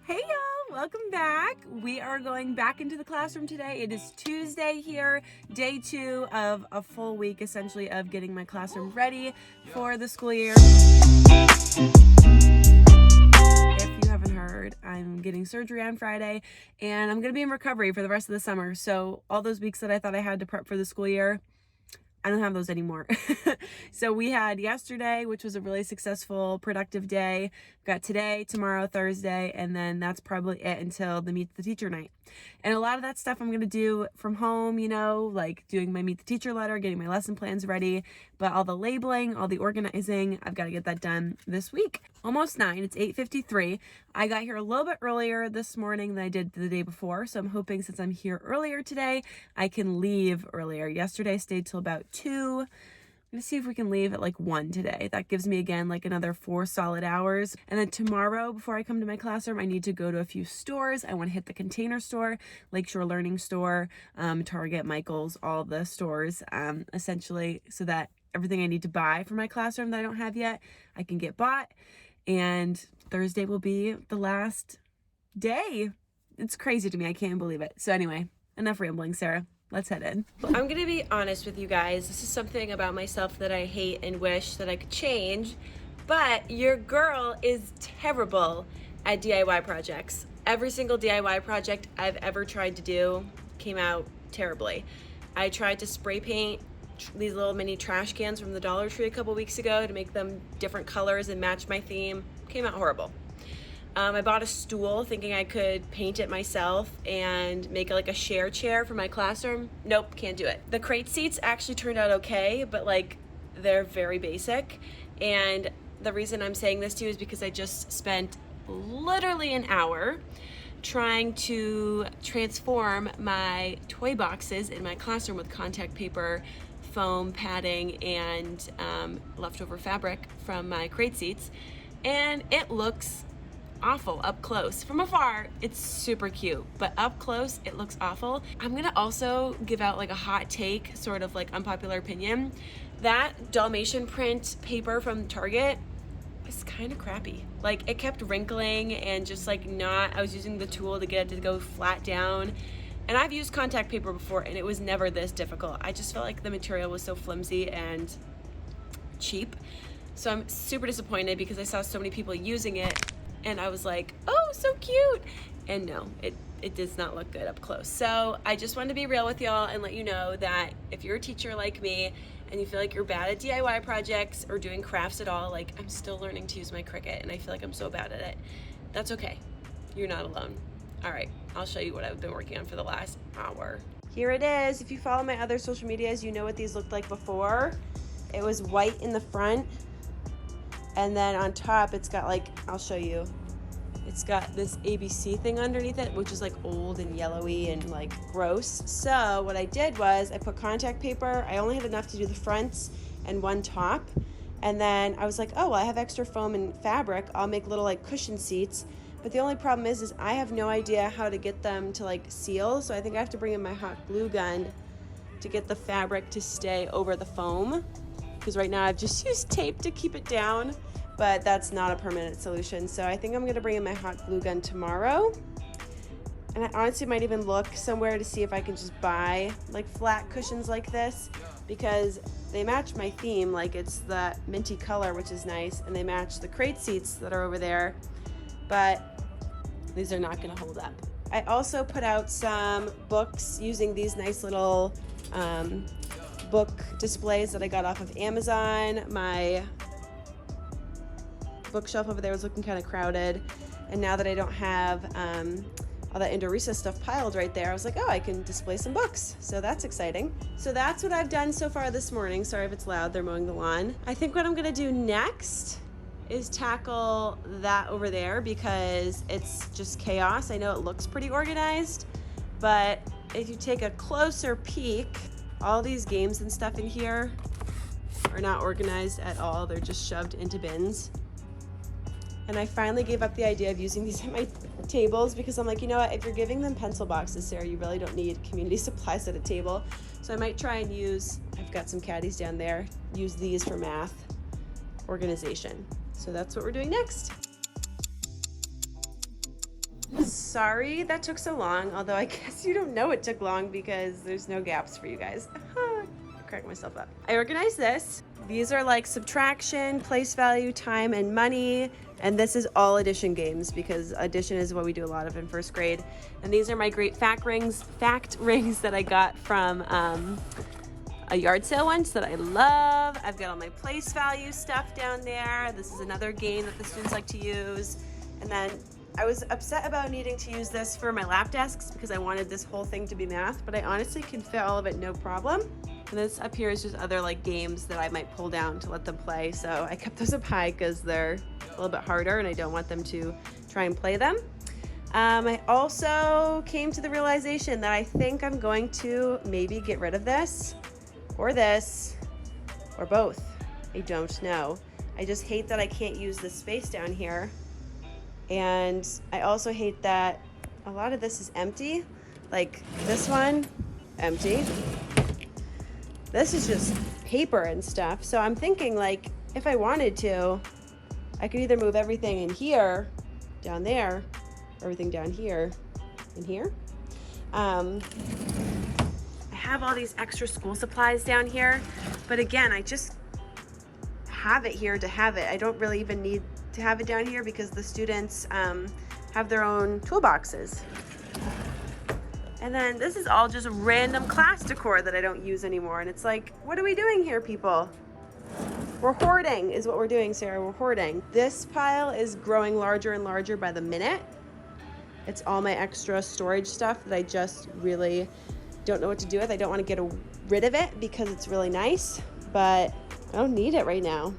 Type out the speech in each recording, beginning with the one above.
Hey y'all, welcome back. We are going back into the classroom today. It is Tuesday here, day 2 of a full week essentially of getting my classroom ready for the school year. If you haven't heard, I'm getting surgery on Friday and I'm going to be in recovery for the rest of the summer. So all those weeks that I thought I had to prep for the school year, I don't have those anymore. So we had yesterday, which was a really successful, productive day. We've got today, tomorrow, Thursday, and then that's probably it until the Meet the Teacher night. And a lot of that stuff I'm going to do from home, like doing my Meet the Teacher letter, getting my lesson plans ready, but all the labeling, all the organizing, I've got to get that done this week. Almost 9, it's 8:53. I got here a little bit earlier this morning than I did the day before, so I'm hoping since I'm here earlier today, I can leave earlier. Yesterday I stayed till about 2. I'm gonna see if we can leave at like 1 today. That gives me again like another 4 solid hours. And then tomorrow, before I come to my classroom, I need to go to a few stores. I want to hit the Container Store, Lakeshore Learning Store, Target, Michael's, all the stores, essentially, so that everything I need to buy for my classroom that I don't have yet, I can get bought. And Thursday will be the last day. It's crazy to me. I can't believe it. So anyway, enough rambling, Sarah. Let's head in. I'm going to be honest with you guys. This is something about myself that I hate and wish that I could change, but your girl is terrible at DIY projects. Every single DIY project I've ever tried to do came out terribly. I tried to spray paint these little mini trash cans from the Dollar Tree a couple weeks ago to make them different colors and match my theme. Came out horrible. I bought a stool thinking I could paint it myself and make it like a share chair for my classroom. Nope, can't do it. The crate seats actually turned out okay, but they're very basic. And the reason I'm saying this to you is because I just spent literally an hour trying to transform my toy boxes in my classroom with contact paper, foam, padding, and leftover fabric from my crate seats. And it looks awful up close. From afar, it's super cute, but up close, it looks awful. I'm gonna also give out like a hot take, sort of like unpopular opinion. That Dalmatian print paper from Target is kind of crappy. Like, it kept wrinkling and just I was using the tool to get it to go flat down. And I've used contact paper before and it was never this difficult. I just felt like the material was so flimsy and cheap. So I'm super disappointed because I saw so many people using it and I was like, oh, so cute. And no, it does not look good up close. So I just wanted to be real with y'all and let you know that if you're a teacher like me and you feel like you're bad at DIY projects or doing crafts at all, I'm still learning to use my Cricut and I feel like I'm so bad at it. That's okay. You're not alone. All right, I'll show you what I've been working on for the last hour. Here it is. If you follow my other social medias, you know what these looked like before. It was white in the front. And then on top, it's got I'll show you. It's got this ABC thing underneath it, which is old and yellowy and gross. So what I did was I put contact paper. I only had enough to do the fronts and one top. And then I was like, oh, well, I have extra foam and fabric. I'll make little cushion seats. But the only problem is I have no idea how to get them to seal. So I think I have to bring in my hot glue gun to get the fabric to stay over the foam. Because right now I've just used tape to keep it down, but that's not a permanent solution. So I think I'm gonna bring in my hot glue gun tomorrow. And I honestly might even look somewhere to see if I can just buy flat cushions like this, because they match my theme. It's the minty color, which is nice, and they match the crate seats that are over there, but these are not gonna hold up. I also put out some books using these nice little book displays that I got off of Amazon. My bookshelf over there was looking kind of crowded, and now that I don't have all that Indorisa stuff piled right there, I was like, oh, I can display some books. So that's exciting. So that's what I've done so far this morning. Sorry if it's loud, they're mowing the lawn. I think what I'm gonna do next is tackle that over there because it's just chaos. I know it looks pretty organized, but if you take a closer peek, all these games and stuff in here are not organized at all. They're just shoved into bins. And I finally gave up the idea of using these at my tables because I'm like, you know what, if you're giving them pencil boxes, Sarah, you really don't need community supplies at a table. So I might try and I've got some caddies down there, use these for math organization. So that's what we're doing next. Sorry that took so long, although I guess you don't know it took long because there's no gaps for you guys. Crack myself up. I organized this. These are like subtraction, place value, time, and money. And this is all addition games because addition is what we do a lot of in first grade. And these are my great fact rings that I got from a yard sale once that I love. I've got all my place value stuff down there. This is another game that the students like to use. And then I was upset about needing to use this for my lap desks because I wanted this whole thing to be math, but I honestly can fit all of it no problem. And this up here is just other like games that I might pull down to let them play. So I kept those up high because they're a little bit harder and I don't want them to try and play them. I also came to the realization that I think I'm going to maybe get rid of this or both. I don't know. I just hate that I can't use this space down here. And I also hate that a lot of this is empty. Like this one, empty. This is just paper and stuff. So I'm thinking like, if I wanted to, I could either move everything in here, down there, or everything down here, in here. I have all these extra school supplies down here, but again, I just have it here to have it. I don't really even need to have it down here because the students have their own toolboxes. And then this is all just random class decor that I don't use anymore. And it's like, what are we doing here, people? We're hoarding is what we're doing, Sarah. We're hoarding. This pile is growing larger and larger by the minute. It's all my extra storage stuff that I just really don't know what to do with. I don't want to get rid of it because it's really nice, but I don't need it right now.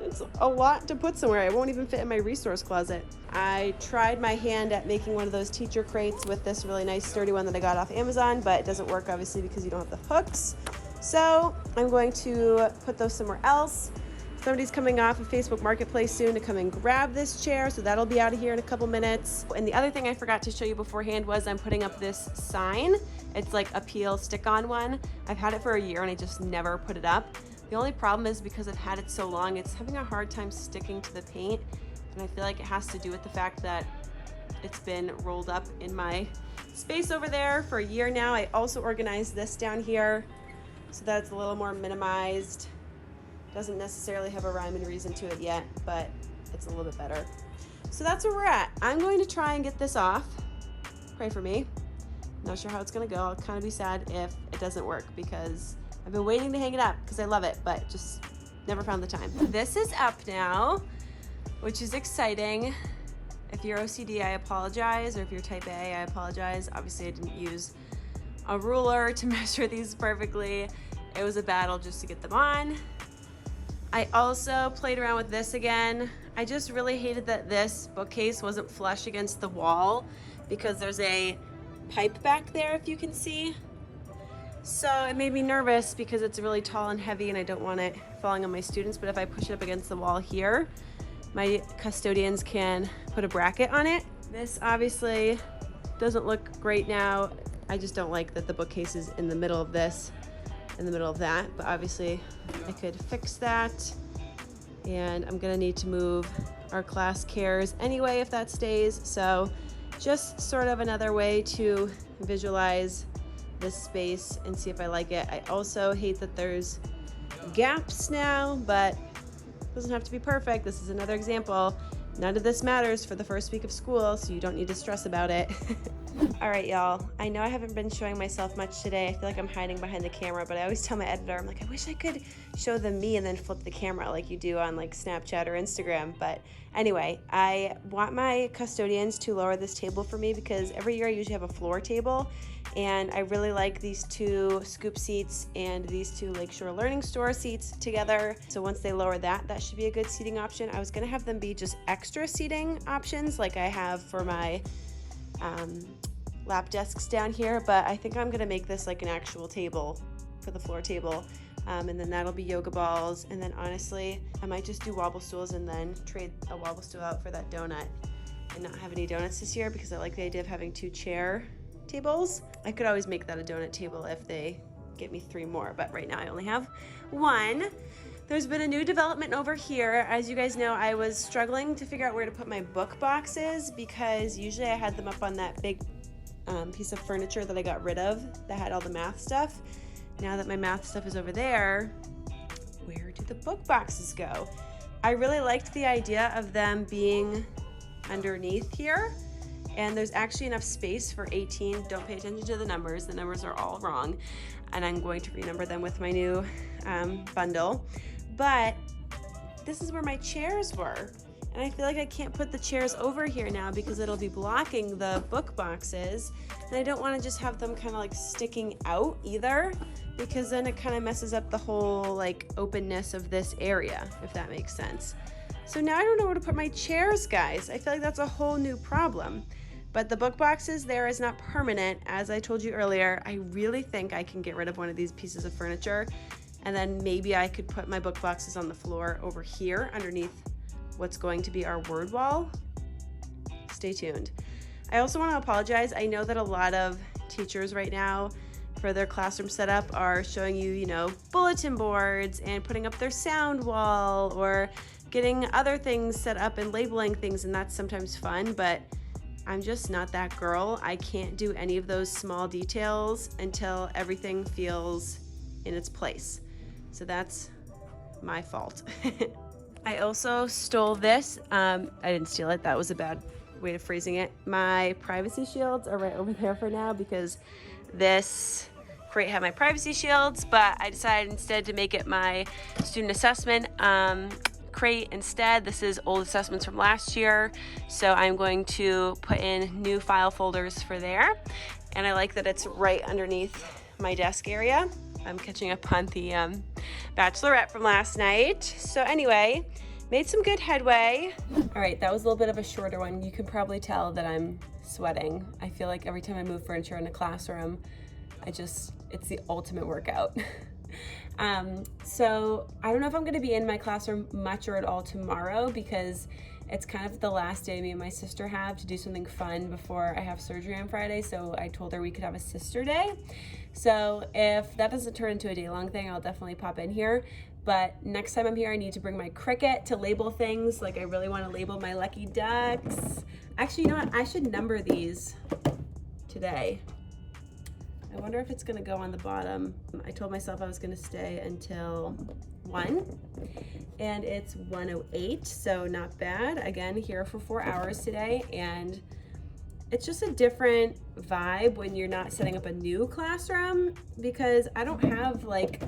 It's a lot to put somewhere. It won't even fit in my resource closet. I tried my hand at making one of those teacher crates with this really nice sturdy one that I got off Amazon, but it doesn't work obviously because you don't have the hooks. So I'm going to put those somewhere else. Somebody's coming off of Facebook Marketplace soon to come and grab this chair, so that'll be out of here in a couple minutes. And the other thing I forgot to show you beforehand was I'm putting up this sign. It's like a peel stick-on one. I've had it for a year and I just never put it up. The only problem is because I've had it so long, it's having a hard time sticking to the paint. And I feel like it has to do with the fact that it's been rolled up in my space over there for a year now. I also organized this down here so that it's a little more minimized. Doesn't necessarily have a rhyme and reason to it yet, but it's a little bit better. So that's where we're at. I'm going to try and get this off. Pray for me. Not sure how it's gonna go. I'll kind of be sad if it doesn't work because I've been waiting to hang it up because I love it, but just never found the time. This is up now, which is exciting. If you're OCD, I apologize, or if you're type A, I apologize. Obviously, I didn't use a ruler to measure these perfectly. It was a battle just to get them on. I also played around with this again. I just really hated that this bookcase wasn't flush against the wall because there's a pipe back there, if you can see. So it made me nervous because it's really tall and heavy and I don't want it falling on my students. But if I push it up against the wall here, my custodians can put a bracket on it. This obviously doesn't look great now. I just don't like that the bookcase is in the middle of this, in the middle of that. But obviously I could fix that. And I'm gonna need to move our class cares anyway if that stays. So just sort of another way to visualize this space and see if I like it. I also hate that there's gaps now, but it doesn't have to be perfect. This is another example. None of this matters for the first week of school, so you don't need to stress about it. All right, y'all. I know I haven't been showing myself much today. I feel like I'm hiding behind the camera, but I always tell my editor, I'm like, I wish I could show them me and then flip the camera like you do on like Snapchat or Instagram. But anyway, I want my custodians to lower this table for me because every year I usually have a floor table. And I really like these two scoop seats and these two Lakeshore Learning Store seats together. So once they lower that, that should be a good seating option. I was gonna have them be just extra seating options like I have for my lap desks down here, but I think I'm gonna make this like an actual table for the floor table. And then that'll be yoga balls. And then honestly, I might just do wobble stools and then trade a wobble stool out for that donut and not have any donuts this year because I like the idea of having two chair tables. I could always make that a donut table if they get me 3 more, but right now I only have 1. There's been a new development over here. As you guys know, I was struggling to figure out where to put my book boxes because usually I had them up on that big piece of furniture that I got rid of that had all the math stuff. Now that my math stuff is over there, where do the book boxes go? I really liked the idea of them being underneath here, and there's actually enough space for 18. Don't pay attention to the numbers are all wrong, and I'm going to renumber them with my new bundle. But this is where my chairs were, and I feel like I can't put the chairs over here now because it'll be blocking the book boxes, and I don't want to just have them kind of like sticking out either, because then it kind of messes up the whole like openness of this area, if that makes sense. So now I don't know where to put my chairs, guys. I feel like that's a whole new problem. But the book boxes there is not permanent. As I told you earlier, I really think I can get rid of one of these pieces of furniture, and then maybe I could put my book boxes on the floor over here underneath what's going to be our word wall. Stay tuned. I also want to apologize. I know that a lot of teachers right now for their classroom setup are showing you, bulletin boards and putting up their sound wall or getting other things set up and labeling things, and that's sometimes fun, but I'm just not that girl. I can't do any of those small details until everything feels in its place. So that's my fault. I also stole this. I didn't steal it. That was a bad way of phrasing it. My privacy shields are right over there for now because this crate had my privacy shields, but I decided instead to make it my student assessment crate instead. This is old assessments from last year, so I'm going to put in new file folders for there, and I like that it's right underneath my desk area. I'm catching up on the Bachelorette from last night. So anyway, made some good headway. All right, that was a little bit of a shorter one. You can probably tell that I'm sweating. I feel like every time I move furniture in a classroom, it's the ultimate workout. So I don't know if I'm gonna be in my classroom much or at all tomorrow because it's kind of the last day me and my sister have to do something fun before I have surgery on Friday. So I told her we could have a sister day. So if that doesn't turn into a day-long thing, I'll definitely pop in here. But next time I'm here, I need to bring my Cricut to label things. Like I really want to label my lucky ducks. Actually, you know what? I should number these today. I wonder if it's gonna go on the bottom. I told myself I was gonna stay until 1, and it's 1:08, so not bad. Again, here for 4 hours today, and it's just a different vibe when you're not setting up a new classroom because I don't have like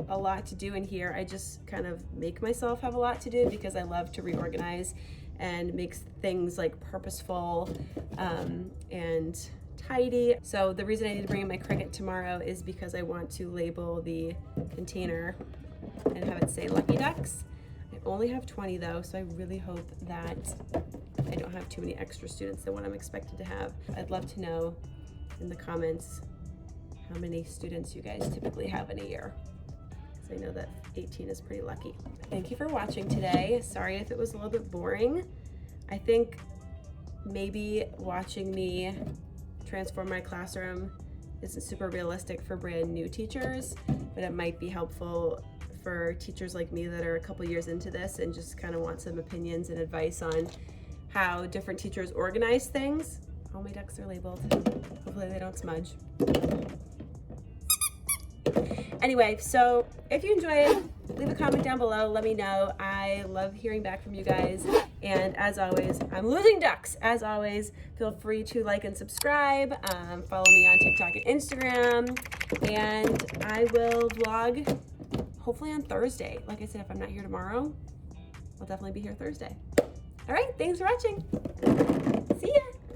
a lot to do in here. I just kind of make myself have a lot to do because I love to reorganize and make things like purposeful and tidy. So the reason I need to bring in my Cricut tomorrow is because I want to label the container and have it say Lucky Ducks. I only have 20 though, so I really hope that I don't have too many extra students than what I'm expected to have. I'd love to know in the comments how many students you guys typically have in a year, because I know that 18 is pretty lucky. Thank you for watching today. Sorry if it was a little bit boring. I think maybe watching me transform my classroom isn't super realistic for brand new teachers, but it might be helpful for teachers like me that are a couple years into this and just kind of want some opinions and advice on how different teachers organize things. All my ducks are labeled. Hopefully they don't smudge. Anyway, so if you enjoyed, leave a comment down below. Let me know. I love hearing back from you guys. And as always, I'm losing ducks. As always, feel free to like and subscribe. Follow me on TikTok and Instagram. And I will vlog hopefully on Thursday. Like I said, if I'm not here tomorrow, I'll definitely be here Thursday. All right, thanks for watching. See ya.